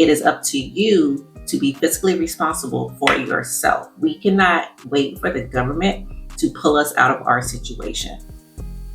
it is up to you to be fiscally responsible for yourself. We cannot wait for the government to pull us out of our situation.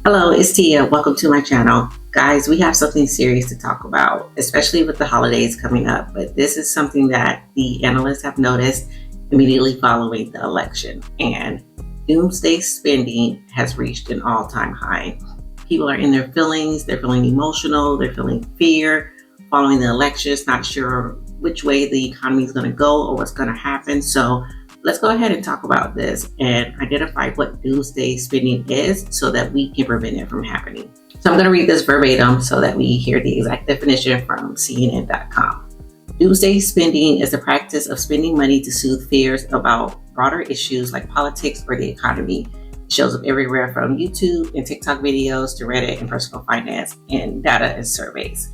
Hello, it's Tia. Welcome to my channel. Guys, we have something serious to talk about, especially with the holidays coming up. But this is something that the analysts have noticed immediately following the election. And doomsday spending has reached an all-time high. People are in their feelings. They're feeling emotional. They're feeling fear following the elections, not sure which way the economy is going to go or what's going to happen. So let's go ahead and talk about this and identify what doomsday spending is so that we can prevent it from happening. So I'm going to read this verbatim so that we hear the exact definition from CNN.com. Doomsday spending is the practice of spending money to soothe fears about broader issues like politics or the economy. It shows up everywhere from YouTube and TikTok videos to Reddit and personal finance and data and surveys.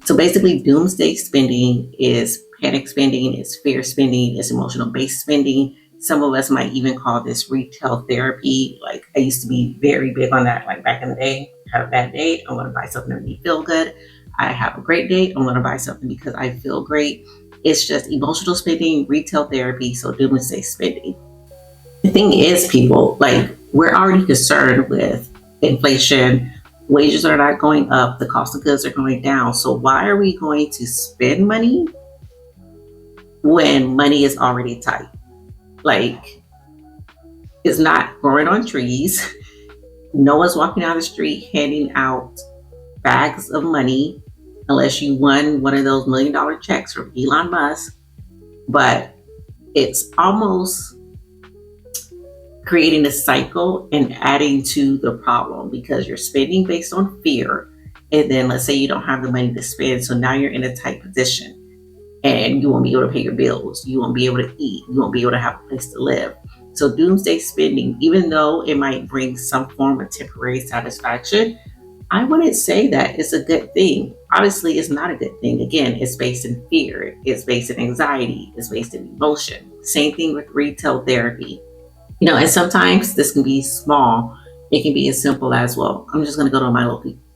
So basically, doomsday spending is panic spending, it's fear spending, it's emotional based spending. Some of us might even call this retail therapy. Like I used to be very big on that, like back in the day. I have a bad day, I want to buy something to make me feel good. I have a great day, I want to buy something because I feel great. It's just emotional spending, retail therapy, so doomsday spending. The thing is, people, like we're already concerned with inflation. Wages are not going up, the cost of goods are going down. So why are we going to spend money when money is already tight? Like, it's not growing on trees. No one's walking down the street handing out bags of money unless you won one of those $1 million checks from Elon Musk. But it's almost creating a cycle and adding to the problem because you're spending based on fear. And then let's say you don't have the money to spend. So now you're in a tight position and you won't be able to pay your bills. You won't be able to eat. You won't be able to have a place to live. So doomsday spending, even though it might bring some form of temporary satisfaction, I wouldn't say that it's a good thing. Obviously, it's not a good thing. Again, it's based in fear. It's based in anxiety. It's based in emotion. Same thing with retail therapy. You know, and sometimes this can be small. It can be as simple as, well, I'm just going to go to my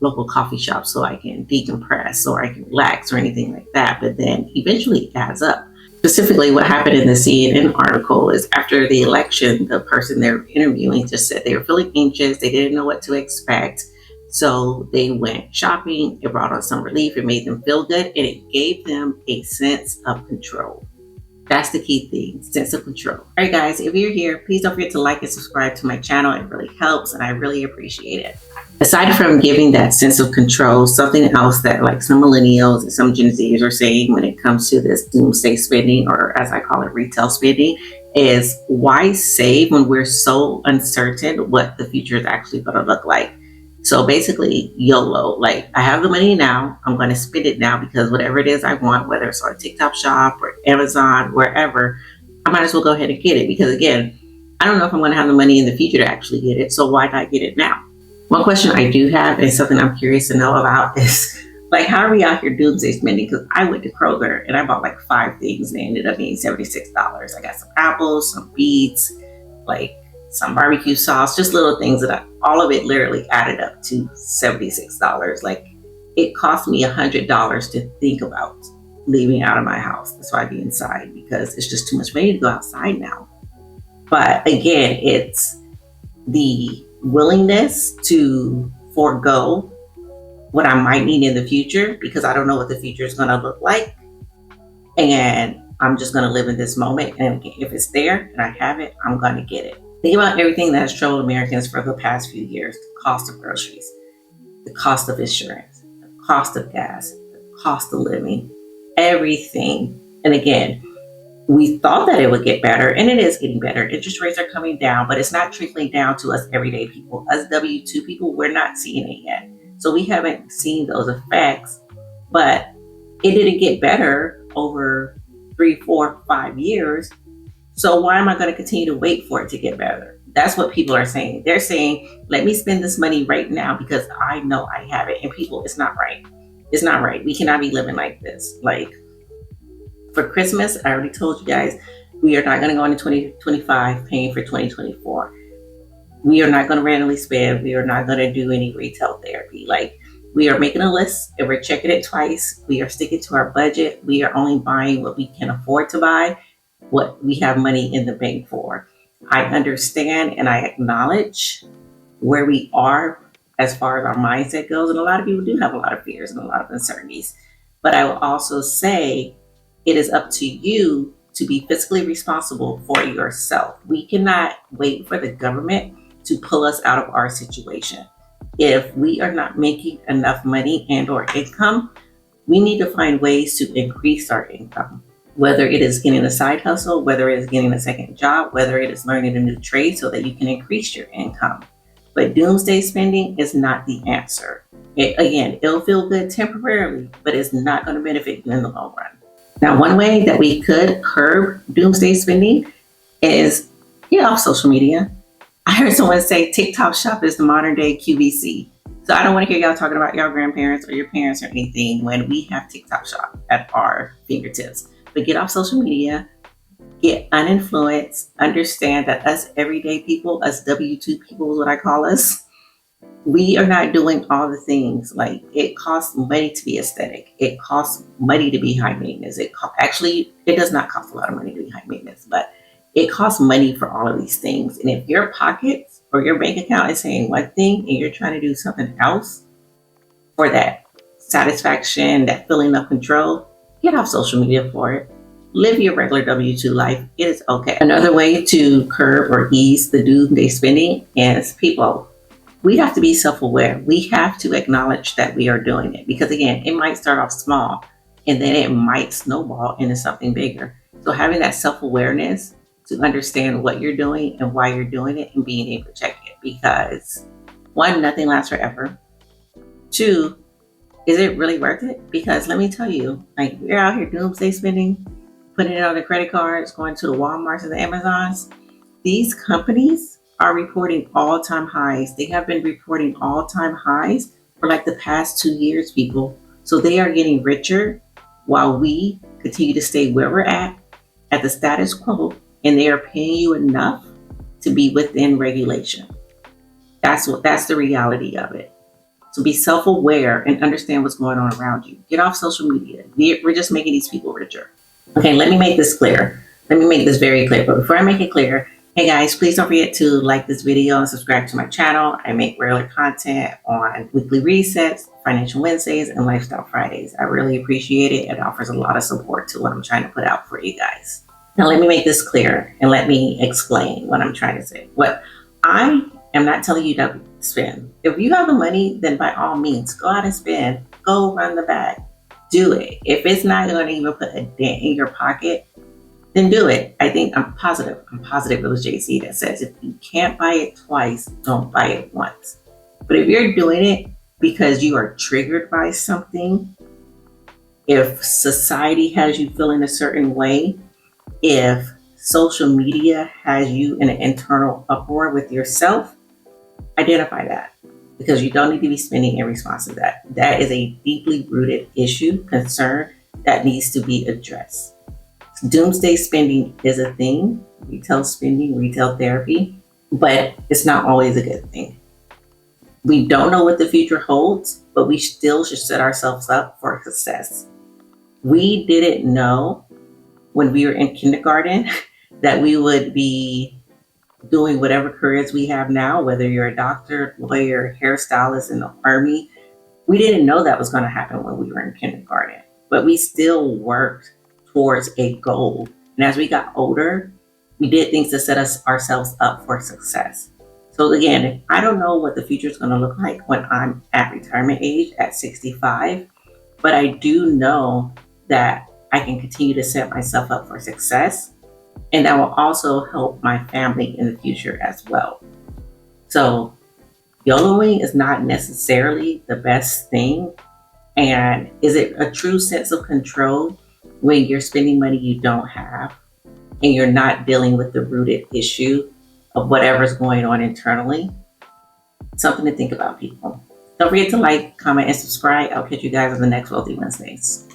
local coffee shop so I can decompress or I can relax or anything like that. But then eventually it adds up. Specifically, what happened in the CNN article is after the election, the person they're interviewing just said they were feeling anxious. They didn't know what to expect. So they went shopping. It brought on some relief. It made them feel good. And it gave them a sense of control. That's the key thing, sense of control. All right, guys, if you're here, please don't forget to like and subscribe to my channel. It really helps, and I really appreciate it. Aside from giving that sense of control, something else that like some millennials and some Gen Zers are saying when it comes to this doomsday spending, or as I call it, retail spending, is why save when we're so uncertain what the future is actually going to look like? So basically, YOLO, like I have the money now, I'm going to spend it now because whatever it is I want, whether it's on TikTok shop or Amazon, wherever, I might as well go ahead and get it. Because again, I don't know if I'm going to have the money in the future to actually get it. So why not get it now? One question I do have and something I'm curious to know about is like, how are we out here doomsday spending? Because I went to Kroger and I bought like 5 things and it ended up being $76. I got some apples, some beets, like some barbecue sauce, just little things that all of it literally added up to $76. Like it cost me $100 to think about leaving out of my house. That's why I be inside because it's just too much money to go outside now. But again, it's the willingness to forego what I might need in the future because I don't know what the future is going to look like. And I'm just going to live in this moment. And if it's there and I have it, I'm going to get it. Think about everything that has troubled Americans for the past few years. The cost of groceries, the cost of insurance, the cost of gas, the cost of living, everything. And again, we thought that it would get better, and it is getting better. Interest rates are coming down, but it's not trickling down to us everyday people. Us W-2 people, we're not seeing it yet. So we haven't seen those effects, but it didn't get better over 3, 4, 5 years. So why am I going to continue to wait for it to get better? That's what people are saying. They're saying, let me spend this money right now because I know I have it. And people, it's not right. It's not right. We cannot be living like this. Like for Christmas, I already told you guys, we are not going to go into 2025 paying for 2024. We are not going to randomly spend. We are not going to do any retail therapy. Like We are making a list and we're checking it twice. We are sticking to our budget. We are only buying what we can afford to buy, what we have money in the bank for. I understand and I acknowledge where we are as far as our mindset goes. And a lot of people do have a lot of fears and a lot of uncertainties. But I will also say it is up to you to be fiscally responsible for yourself. We cannot wait for the government to pull us out of our situation. If we are not making enough money and or income, we need to find ways to increase our income. Whether it is getting a side hustle, whether it is getting a second job, whether it is learning a new trade so that you can increase your income. But doomsday spending is not the answer. It'll feel good temporarily, but it's not going to benefit you in the long run. Now, one way that we could curb doomsday spending is get off social media. I heard someone say TikTok shop is the modern day QVC. So I don't want to hear y'all talking about your grandparents or your parents or anything when we have TikTok shop at our fingertips. But get off social media, get uninfluenced, understand that us everyday people, us W-2 people is what I call us, we are not doing all the things. Like, it costs money to be aesthetic. It costs money to be high maintenance. Actually, it does not cost a lot of money to be high maintenance, but it costs money for all of these things. And if your pockets or your bank account is saying one thing and you're trying to do something else for that satisfaction, that feeling of control, get off social media for it. Live your regular W-2 life. It is okay. Another way to curb or ease the doomsday spending is people. We have to be self-aware. We have to acknowledge that we are doing it, because again, it might start off small and then it might snowball into something bigger. So having that self-awareness to understand what you're doing and why you're doing it and being able to check it, because one, nothing lasts forever. Two, is it really worth it? Because let me tell you, like, we're out here doomsday spending, putting it on the credit cards, going to the Walmarts and the Amazons. These companies are reporting all-time highs. They have been reporting all-time highs for like the past 2 years, people. So they are getting richer while we continue to stay where we're at the status quo, and they are paying you enough to be within regulation. That's the reality of it. So be self-aware and understand what's going on around you. Get off social media. We're just making these people richer. Okay, let me make this clear. Let me make this very clear. But before I make it clear, hey guys, please don't forget to like this video and subscribe to my channel. I make regular content on weekly resets, financial Wednesdays, and lifestyle Fridays. I really appreciate it. It offers a lot of support to what I'm trying to put out for you guys. Now let me make this clear and let me explain what I'm trying to say. What I am not telling you to spend. If you have the money, then by all means, go out and spend. Go run the bag. Do it. If it's not going to even put a dent in your pocket, then do it. I think I'm positive it was JC that says if you can't buy it twice, don't buy it once. But if you're doing it because you are triggered by something, if society has you feeling a certain way, if social media has you in an internal uproar with yourself, identify that, because you don't need to be spending in response to that. That is a deeply rooted issue, concern that needs to be addressed. Doomsday spending is a thing, retail spending, retail therapy, but it's not always a good thing. We don't know what the future holds, but we still should set ourselves up for success. We didn't know when we were in kindergarten that we would be doing whatever careers we have now, whether you're a doctor, lawyer, hairstylist, in the army. We didn't know that was going to happen when we were in kindergarten, but we still worked towards a goal. And as we got older, we did things to set ourselves up for success. So again, I don't know what the future is going to look like when I'm at retirement age at 65, but I do know that I can continue to set myself up for success, and that will also help my family in the future as well. So YOLOing is not necessarily the best thing. And is it a true sense of control when you're spending money you don't have and you're not dealing with the rooted issue of whatever's going on internally? Something to think about, people. Don't forget to like, comment, and subscribe. I'll catch you guys on the next Wealthy Wednesdays.